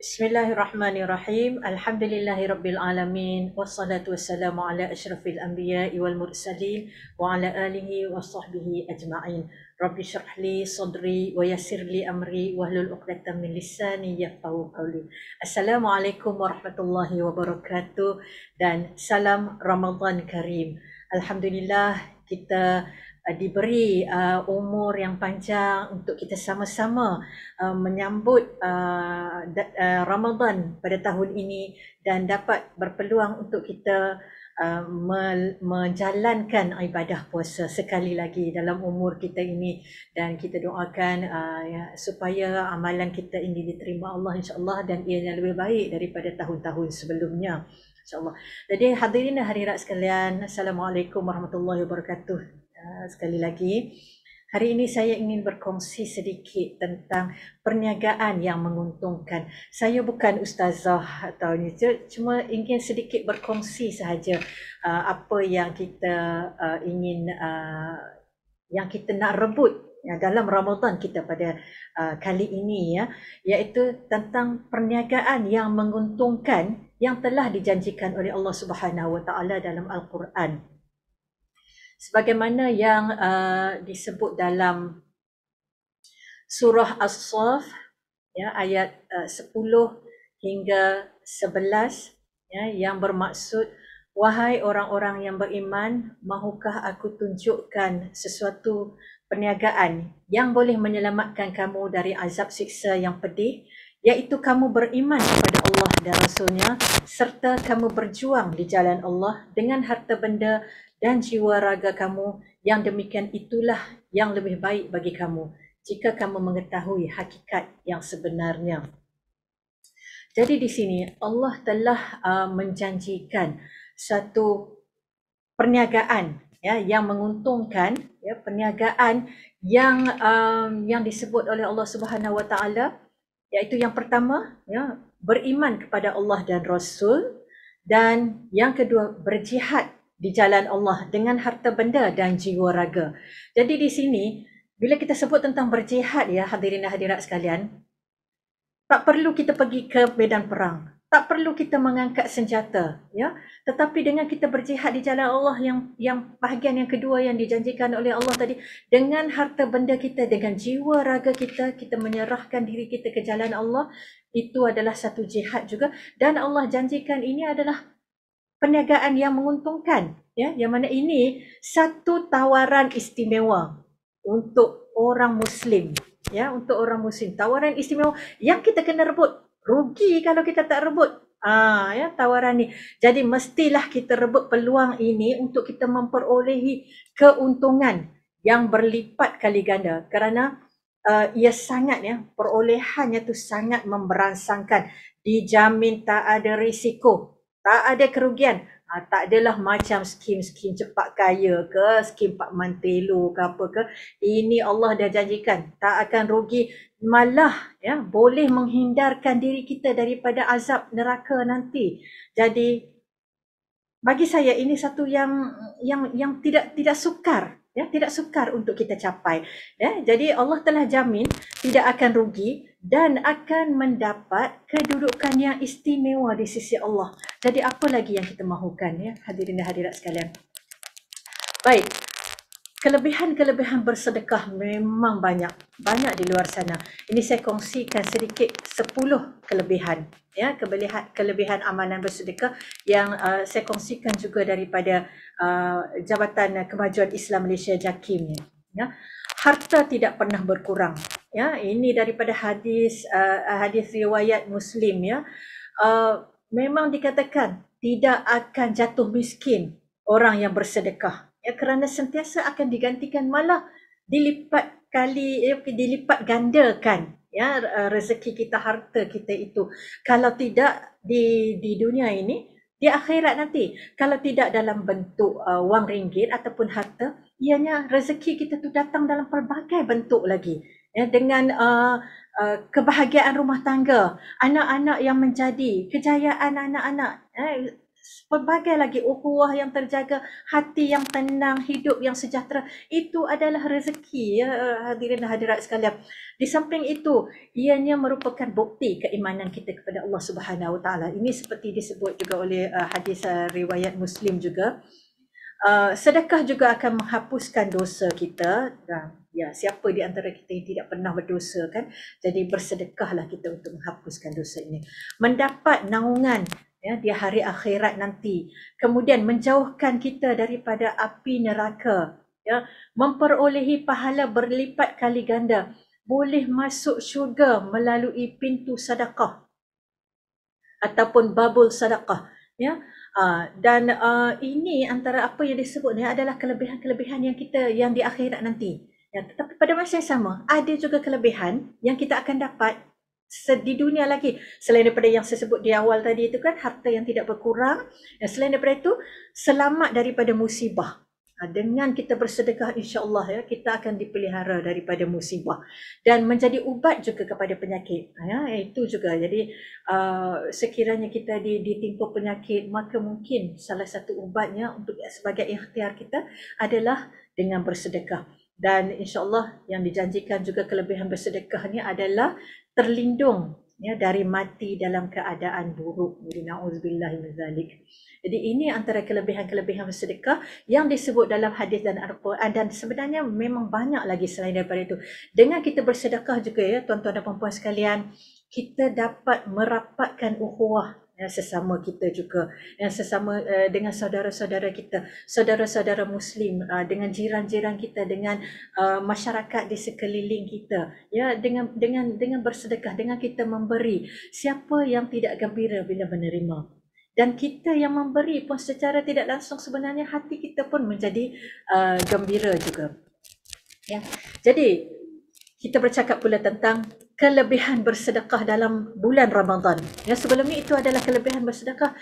Bismillahirrahmanirrahim. Alhamdulillahirabbil alamin wassalatu wassalamu ala asyrafil anbiya'i wal mursalin wa ala alihi wa sahbihi ajma'in. Rabbi shrah li sadri wa yassir li amri wahlul 'uqdatam min lisani yafqahu qawli. Assalamualaikum warahmatullahi wabarakatuh dan salam Ramadan Karim. Alhamdulillah kita diberi umur yang panjang untuk kita sama-sama menyambut Ramadan pada tahun ini dan dapat berpeluang untuk kita menjalankan ibadah puasa sekali lagi dalam umur kita ini, dan kita doakan supaya amalan kita ini diterima Allah insya-Allah dan ianya lebih baik daripada tahun-tahun sebelumnya insya-Allah. Jadi hadirin dan hadirat sekalian, Assalamualaikum warahmatullahi wabarakatuh. Sekali lagi, hari ini saya ingin berkongsi sedikit tentang perniagaan yang menguntungkan. Saya bukan ustazah atau ni, cuma ingin sedikit berkongsi sahaja apa yang kita ingin, yang kita nak rebut dalam Ramadan kita pada kali ini, iaitu tentang perniagaan yang menguntungkan yang telah dijanjikan oleh Allah Subhanahu Wa Taala dalam Al-Quran. Sebagaimana yang disebut dalam surah As-Saff ayat 10 hingga 11 yang bermaksud, wahai orang-orang yang beriman, mahukah aku tunjukkan sesuatu perniagaan yang boleh menyelamatkan kamu dari azab siksa yang pedih, iaitu kamu beriman kepada Allah dan Rasulnya serta kamu berjuang di jalan Allah dengan harta benda dan jiwa raga kamu, yang demikian itulah yang lebih baik bagi kamu jika kamu mengetahui hakikat yang sebenarnya. Jadi di sini Allah telah menjanjikan satu perniagaan yang menguntungkan, perniagaan yang disebut oleh Allah Subhanahu Wa Taala, iaitu yang pertama beriman kepada Allah dan Rasul, dan yang kedua berjihad di jalan Allah dengan harta benda dan jiwa raga. Jadi di sini bila kita sebut tentang berjihad, hadirin dan hadirat sekalian, tak perlu kita pergi ke medan perang, tak perlu kita mengangkat senjata, tetapi dengan kita berjihad di jalan Allah, yang bahagian yang kedua yang dijanjikan oleh Allah tadi, dengan harta benda kita, dengan jiwa raga kita, kita menyerahkan diri kita ke jalan Allah, itu adalah satu jihad juga. Dan Allah janjikan ini adalah perniagaan yang menguntungkan, yang mana ini satu tawaran istimewa untuk orang Muslim, untuk orang Muslim, tawaran istimewa yang kita kena rebut. Rugi kalau kita tak rebut tawaran ni. Jadi mestilah kita rebut peluang ini untuk kita memperolehi keuntungan yang berlipat kali ganda, kerana ia sangat, perolehannya tu sangat memberangsangkan, dijamin tak ada risiko, tak ada kerugian. Tak adalah macam skim-skim cepat kaya ke, skim Pak Mantelo ke apa ke. Ini Allah dah janjikan tak akan rugi, malah boleh menghindarkan diri kita daripada azab neraka nanti. Jadi bagi saya ini satu yang tidak sukar, tidak sukar untuk kita capai. Jadi Allah telah jamin tidak akan rugi dan akan mendapat kedudukan yang istimewa di sisi Allah. Jadi apa lagi yang kita mahukan, hadirin dan hadirat sekalian. Baik, kelebihan-kelebihan bersedekah memang banyak di luar sana. Ini saya kongsikan sedikit 10 kelebihan, kelebihan amalan bersedekah yang saya kongsikan juga daripada Jabatan Kemajuan Islam Malaysia JAKIM. Harta tidak pernah berkurang. Ini daripada hadis riwayat Muslim. Memang dikatakan tidak akan jatuh miskin orang yang bersedekah, kerana sentiasa akan digantikan, malah dilipat gandakan rezeki kita, harta kita itu. Kalau tidak di dunia ini, di akhirat nanti, kalau tidak dalam bentuk wang ringgit ataupun harta, ianya rezeki kita tu datang dalam pelbagai bentuk lagi, dengan kebahagiaan rumah tangga, anak-anak yang menjadi, kejayaan anak-anak, pelbagai lagi ukhuwah yang terjaga, hati yang tenang, hidup yang sejahtera, itu adalah rezeki ya hadirin dan hadirat sekalian. Di samping itu, ianya merupakan bukti keimanan kita kepada Allah Subhanahu Wa Taala. Ini seperti disebut juga oleh hadis riwayat Muslim juga. Sedekah juga akan menghapuskan dosa kita. Dan ya, siapa di antara kita yang tidak pernah berdosa kan? Jadi bersedekahlah kita untuk menghapuskan dosa ini. Mendapat naungan ya di hari akhirat nanti. Kemudian menjauhkan kita daripada api neraka. Ya, memperolehi pahala berlipat kali ganda. Boleh masuk syurga melalui pintu sedekah ataupun babul sedekah. Ya, dan ini antara apa yang disebut ni adalah kelebihan-kelebihan yang di akhirat nanti. Ya, tetapi pada masa yang sama ada juga kelebihan yang kita akan dapat di dunia lagi. Selain daripada yang saya sebut di awal tadi itu kan, harta yang tidak berkurang. Dan selain daripada itu, selamat daripada musibah. Dengan kita bersedekah, insya-Allah ya, kita akan dipelihara daripada musibah dan menjadi ubat juga kepada penyakit. Ya, itu juga. Jadi sekiranya kita ditimpa penyakit, maka mungkin salah satu ubatnya untuk sebagai ikhtiar kita adalah dengan bersedekah. Dan insya-Allah yang dijanjikan juga kelebihan bersedekah ni adalah terlindung ya dari mati dalam keadaan buruk. Na'udzubillah min zalik. Jadi ini antara kelebihan-kelebihan bersedekah yang disebut dalam hadis dan Al-Quran, dan sebenarnya memang banyak lagi selain daripada itu. Dengan kita bersedekah juga ya tuan-tuan dan puan-puan sekalian, kita dapat merapatkan ukhuwah ya, sesama kita juga, yang sesama dengan saudara-saudara kita, saudara-saudara Muslim, dengan jiran-jiran kita, dengan masyarakat di sekeliling kita, ya, dengan bersedekah, dengan kita memberi. Siapa yang tidak gembira bila menerima? Dan kita yang memberi pun secara tidak langsung sebenarnya hati kita pun menjadi gembira juga. Ya, jadi kita bercakap pula tentang kelebihan bersedekah dalam bulan Ramadan. Ya, sebelum ni itu adalah kelebihan bersedekah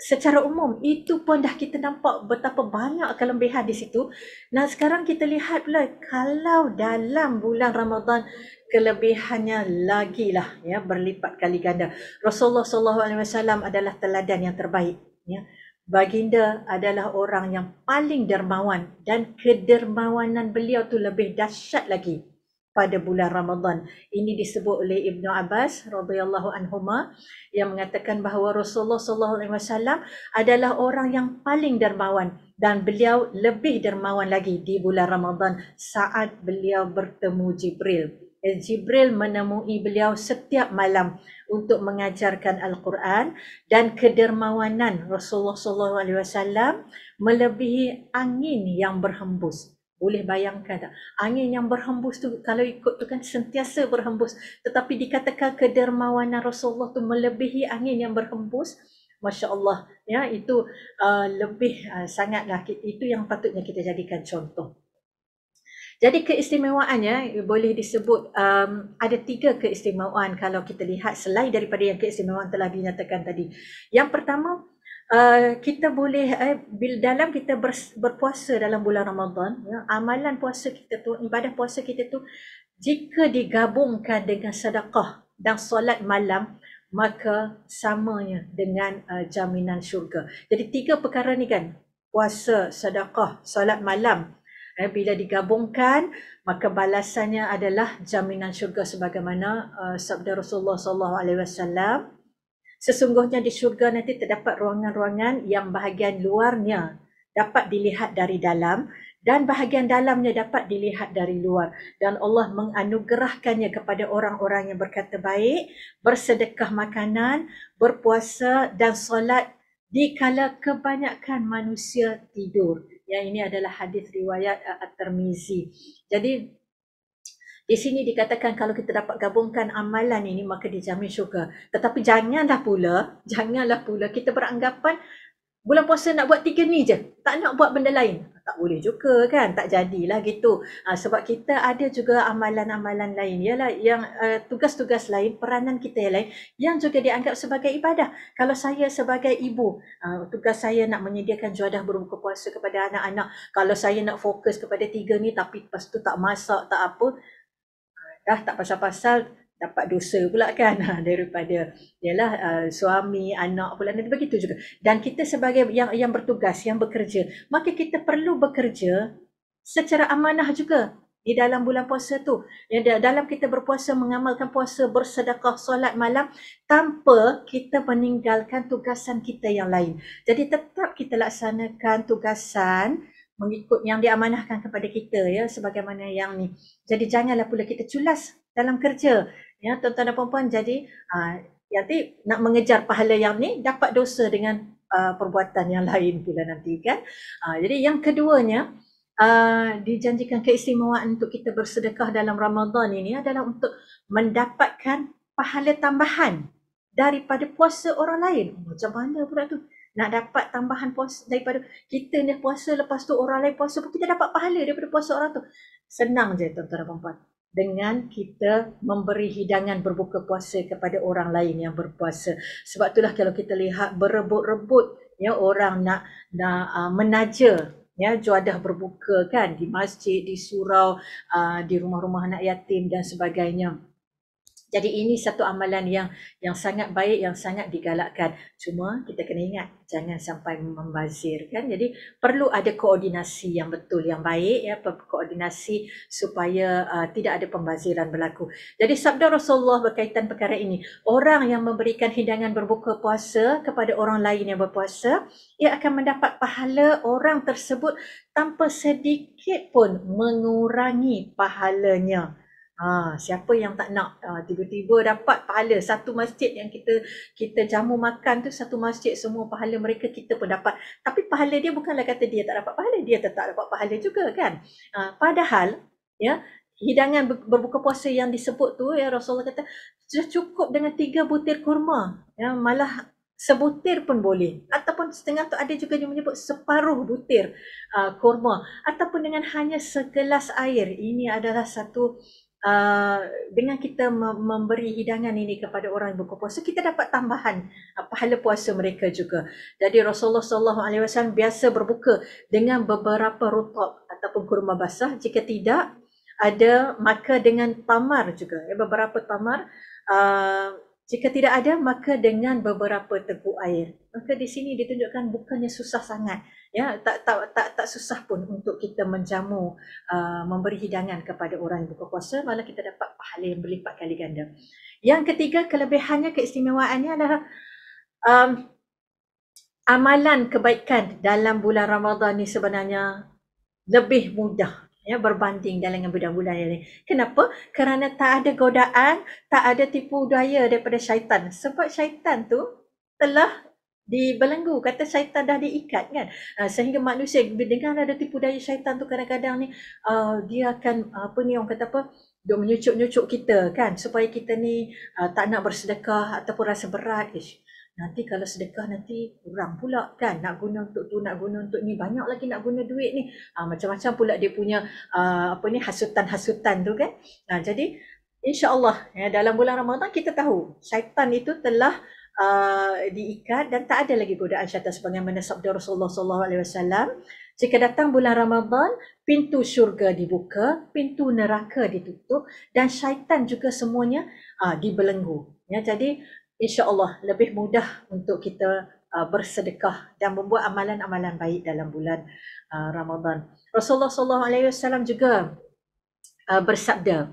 secara umum. Itu pun dah kita nampak betapa banyak kelebihan di situ. Nah, sekarang kita lihat pula kalau dalam bulan Ramadan kelebihannya lagi lah ya berlipat kali ganda. Rasulullah SAW adalah teladan yang terbaik. Ya. Baginda adalah orang yang paling dermawan dan kedermawanan beliau tu lebih dahsyat lagi pada bulan Ramadan. Ini disebut oleh Ibnu Abbas radhiyallahu anhuma yang mengatakan bahawa Rasulullah SAW adalah orang yang paling dermawan dan beliau lebih dermawan lagi di bulan Ramadan saat beliau bertemu Jibril. Jibril menemui beliau setiap malam untuk mengajarkan Al-Quran, dan kedermawanan Rasulullah SAW melebihi angin yang berhembus. Boleh bayangkan tak? Angin yang berhembus tu kalau ikut tu kan sentiasa berhembus, tetapi dikatakan kedermawanan Rasulullah tu melebihi angin yang berhembus. Masya Allah ya, itu lebih sangatlah, itu yang patutnya kita jadikan contoh. Jadi keistimewaannya boleh disebut ada 3 keistimewaan kalau kita lihat selain daripada yang keistimewaan telah dinyatakan tadi. Yang pertama, kita boleh dalam kita berpuasa dalam bulan Ramadan, ya, amalan puasa kita tu, ibadah puasa kita tu, jika digabungkan dengan sedekah dan solat malam, maka samanya dengan jaminan syurga. Jadi 3 perkara ni kan, puasa, sedekah, solat malam, bila digabungkan maka balasannya adalah jaminan syurga sebagaimana sabda Rasulullah SAW. Sesungguhnya di syurga nanti terdapat ruangan-ruangan yang bahagian luarnya dapat dilihat dari dalam dan bahagian dalamnya dapat dilihat dari luar, dan Allah menganugerahkannya kepada orang-orang yang berkata baik, bersedekah makanan, berpuasa dan solat dikala kebanyakan manusia tidur. Yang ini adalah hadis riwayat At-Tirmizi. Jadi di sini dikatakan kalau kita dapat gabungkan amalan ini maka dijamin syurga. Tetapi janganlah pula kita beranggapan bulan puasa nak buat 3 ni je, tak nak buat benda lain. Tak boleh juga kan, tak jadilah gitu. Sebab kita ada juga amalan-amalan lain, ialah yang tugas-tugas lain, peranan kita yang lain yang juga dianggap sebagai ibadah. Kalau saya sebagai ibu, tugas saya nak menyediakan juadah berbuka puasa kepada anak-anak. Kalau saya nak fokus kepada 3 ni tapi lepas tu tak masak, tak apa, dah tak pasal-pasal, dapat dosa pula kan daripada ialah suami, anak pula, nanti begitu juga. Dan kita sebagai yang bertugas, yang bekerja, maka kita perlu bekerja secara amanah juga di dalam bulan puasa tu. Ya, dalam kita berpuasa, mengamalkan puasa, bersedekah, solat malam, tanpa kita meninggalkan tugasan kita yang lain. Jadi tetap kita laksanakan tugasan mengikut yang diamanahkan kepada kita, ya, sebagaimana yang ni. Jadi janganlah pula kita culas dalam kerja, ya tuan-tuan dan puan-puan. Jadi nanti nak mengejar pahala yang ni, dapat dosa dengan perbuatan yang lain pula nanti kan. Jadi yang keduanya, dijanjikan keistimewaan untuk kita bersedekah dalam Ramadan ini adalah untuk mendapatkan pahala tambahan daripada puasa orang lain. Macam mana pula tu? Nak dapat tambahan puasa daripada kita ni puasa, lepas tu orang lain puasa pun kita dapat pahala daripada puasa orang tu. Senang je tuan-tuan dan puan-puan. Dengan kita memberi hidangan berbuka puasa kepada orang lain yang berpuasa. Sebab itulah kalau kita lihat berebut-rebut, ya, orang nak menaja, ya, juadah berbuka kan, di masjid, di surau, di rumah-rumah anak yatim dan sebagainya. Jadi ini satu amalan yang sangat baik, yang sangat digalakkan. Cuma kita kena ingat, jangan sampai membazir kan. Jadi perlu ada koordinasi yang betul, yang baik, ya, koordinasi supaya tidak ada pembaziran berlaku. Jadi sabda Rasulullah berkaitan perkara ini, orang yang memberikan hidangan berbuka puasa kepada orang lain yang berpuasa, ia akan mendapat pahala orang tersebut tanpa sedikit pun mengurangi pahalanya. Siapa yang tak nak tiba-tiba dapat pahala satu masjid yang kita jamu makan tu, satu masjid semua pahala mereka, kita pun dapat. Tapi pahala dia bukanlah kata dia tak dapat pahala, dia tetap dapat pahala juga kan. Padahal, ya, hidangan berbuka puasa yang disebut tu, ya, Rasulullah kata sudah cukup dengan 3 butir kurma, ya, malah sebutir pun boleh, ataupun setengah tu, ada juga yang menyebut separuh butir kurma, ataupun dengan hanya segelas air. Ini adalah satu dengan kita memberi hidangan ini kepada orang yang berbuka puasa, kita dapat tambahan pahala puasa mereka juga. Jadi Rasulullah SAW biasa berbuka dengan beberapa rutab ataupun kurma basah. Jika tidak ada, maka dengan tamar juga, ya, beberapa tamar. Jika tidak ada, maka dengan beberapa teguk air. Maka di sini ditunjukkan bukannya susah sangat, ya, tak susah pun untuk kita menjamu, memberi hidangan kepada orang yang buka puasa, malah kita dapat pahala yang berlipat kali ganda. Yang ketiga, kelebihannya, keistimewaannya adalah amalan kebaikan dalam bulan Ramadan ni sebenarnya lebih mudah, ya, berbanding dengan bulan-bulan yang lain. Kenapa? Kerana tak ada godaan, tak ada tipu daya daripada syaitan. Sebab syaitan tu telah dibelenggu, kata syaitan dah diikat kan. Sehingga manusia dengan ada tipu daya syaitan tu, kadang-kadang ni dia akan orang kata dia menyucuk-nyucuk kita kan, supaya kita ni tak nak bersedekah ataupun rasa berat. Nanti kalau sedekah nanti kurang pula kan, nak guna untuk tu, nak guna untuk ni, banyak lagi nak guna duit ni. Macam-macam pula dia punya hasutan-hasutan tu kan. Jadi insya-Allah, ya, dalam bulan Ramadan kita tahu syaitan itu telah diikat dan tak ada lagi godaan syaitan, sebagaimana sabda Rasulullah SAW, jika datang bulan Ramadan, pintu syurga dibuka, pintu neraka ditutup, dan syaitan juga semuanya dibelenggu. Ya, jadi insya-Allah lebih mudah untuk kita bersedekah dan membuat amalan-amalan baik dalam bulan Ramadan. Rasulullah SAW juga bersabda,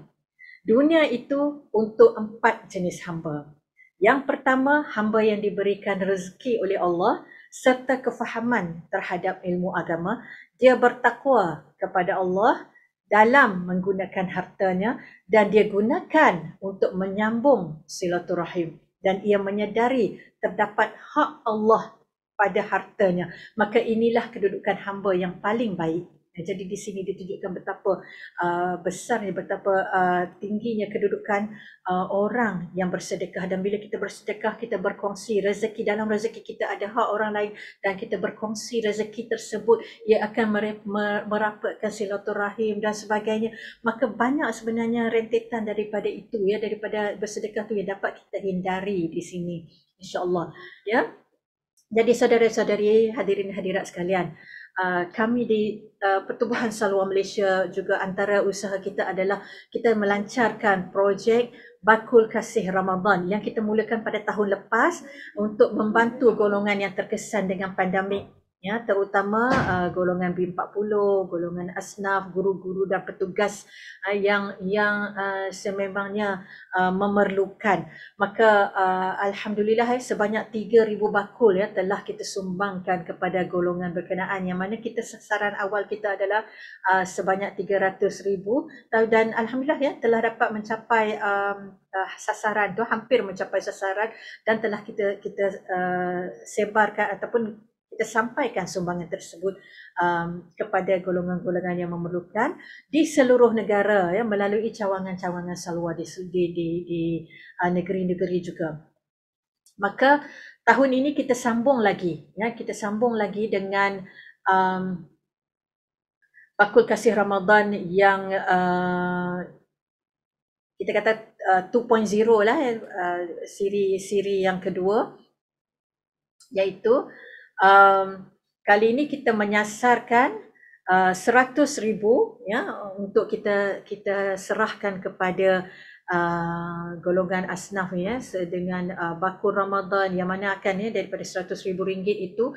dunia itu untuk 4 jenis hamba. Yang pertama, hamba yang diberikan rezeki oleh Allah serta kefahaman terhadap ilmu agama. Dia bertakwa kepada Allah dalam menggunakan hartanya dan dia gunakan untuk menyambung silaturahim. Dan ia menyedari terdapat hak Allah pada hartanya. Maka inilah kedudukan hamba yang paling baik. Jadi di sini ditunjukkan betapa besarnya, betapa tingginya kedudukan orang yang bersedekah. Dan bila kita bersedekah, kita berkongsi rezeki. Dalam rezeki kita ada hak orang lain dan kita berkongsi rezeki tersebut, ia akan merapatkan silaturahim dan sebagainya. Maka banyak sebenarnya rentetan daripada itu, ya, daripada bersedekah tu yang dapat kita hindari di sini, insya-Allah, ya. Jadi saudara-saudari, hadirin hadirat sekalian, kami di Pertubuhan Salwa Malaysia juga antara usaha kita adalah kita melancarkan projek Bakul Kasih Ramadan yang kita mulakan pada tahun lepas untuk membantu golongan yang terkesan dengan pandemik, ya, terutama golongan B40, golongan asnaf, guru-guru dan petugas yang sememangnya memerlukan. Maka alhamdulillah sebanyak 3,000 bakul ya telah kita sumbangkan kepada golongan berkenaan, yang mana kita sasaran awal kita adalah sebanyak 300,000, dan alhamdulillah ya telah dapat mencapai sasaran tu, hampir mencapai sasaran, dan telah kita sebarkan ataupun kita sampaikan sumbangan tersebut kepada golongan-golongan yang memerlukan di seluruh negara, ya, melalui cawangan-cawangan salwa di negeri-negeri juga. Maka tahun ini kita sambung lagi, ya, kita sambung lagi dengan Bakul Kasih Ramadan yang kita kata 2.0 lah, siri yang kedua, iaitu kali ini kita menyasarkan 100,000 ya untuk kita serahkan kepada golongan asnaf ya, dengan bakul Ramadan, yang mana akan ya daripada RM100,000 itu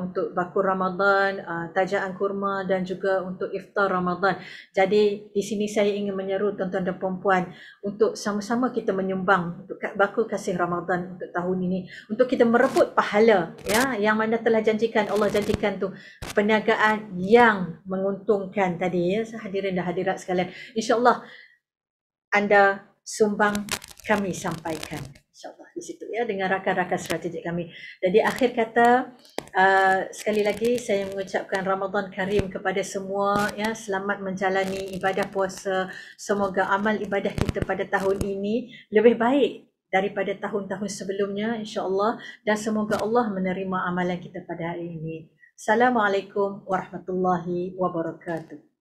untuk bakul Ramadan, tajaan kurma dan juga untuk iftar Ramadan. Jadi di sini saya ingin menyeru tuan-tuan dan puan-puan untuk sama-sama kita menyumbang untuk bakul kasih Ramadan untuk tahun ini, untuk kita merebut pahala ya, yang mana telah Allah janjikan tu perniagaan yang menguntungkan tadi ya, hadirin dan hadirat sekalian. InsyaAllah anda sumbang, kami sampaikan insyaAllah di situ ya, dengan rakan-rakan strategik kami. Jadi akhir kata, sekali lagi saya mengucapkan Ramadan Karim kepada semua ya, selamat menjalani ibadah puasa. Semoga amal ibadah kita pada tahun ini lebih baik daripada tahun-tahun sebelumnya insyaAllah, dan semoga Allah menerima amalan kita pada hari ini. Assalamualaikum warahmatullahi wabarakatuh.